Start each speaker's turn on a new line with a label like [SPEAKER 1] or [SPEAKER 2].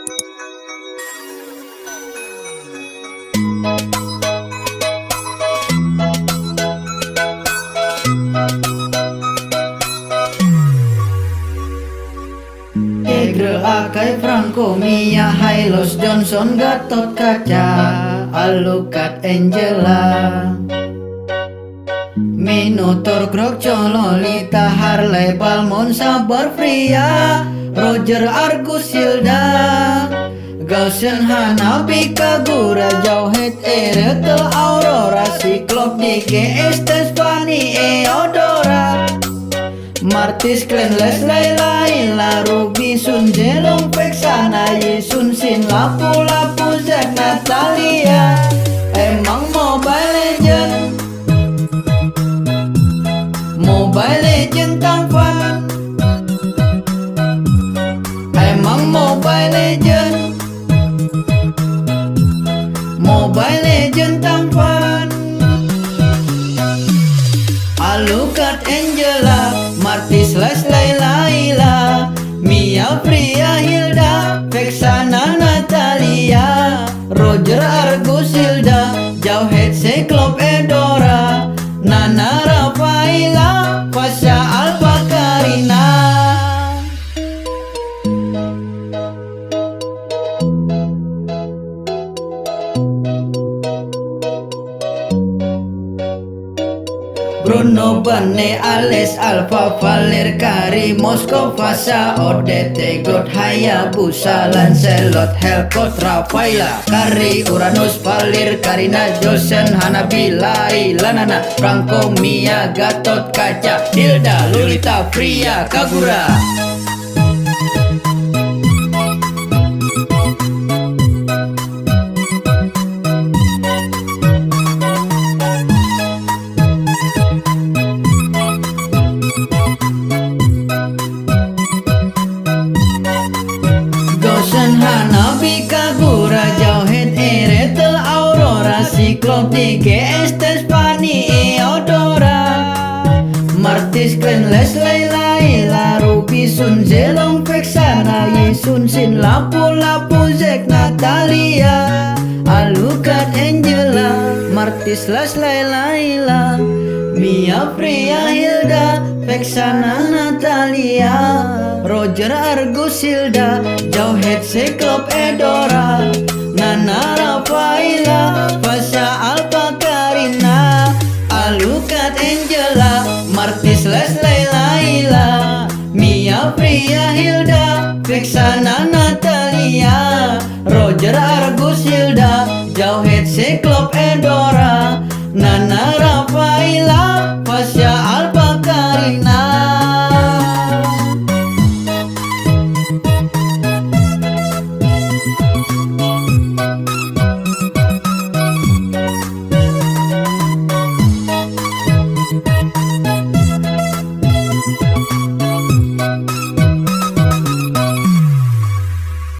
[SPEAKER 1] Egre Akai Franco Mia Hylos Johnson Gatot Kaca Alucard Angela Minotaur Groucho Lolita Harley Balmond Sabar Fria Roger Argus Hilda Gausen Hanabi Kagura Jauhet Eretel Aurora Cyclops Dike Estefani Eodora Martis Clan Leslie Laila Ruby Sun Jelong Vexana Yisun Sin Lapu Lapu Zack Natalia Emang Mobile Legend tampan. Emang Mobile Legend tampan. Alucard Angela Martis Leslie Laila Mia Fria Hilda Vexana Natalia Roger Argus Hilda Jauhet Cyclops Edora Nana Rafaela Fasya Alfa Karina Bruno Bane Ales Alfa Valer Kari Moskow Fasya Odete God Hayabusa Lancelot Helcott Rafaela Kari Uranus Valir Karina Josen Hanabi Laila Nana Franco Mia Gatot Kaca Hilda Lolita Fria Kagura Hanabi Kagura Jauhet Eretel Aurora Cyclops Dike Estefani Eodora Martis Clan Leslie Laila Ruby Sun Jelong Vexana Yisun Sin Lapu Lapu Zack Natalia Alucard Angela Martis Leslie Laila Mia Fria Hilda Vexana Natalia Roger Argus Hilda Jauhet Cyclops Edora Nana Rafaela Fasya Alfa Karina Alucard Angela Martis Leslie Laila Mia Fria Hilda Vexana Natalia Roger Argus Hilda Jauhet Cyclops Edora Nana Rafaela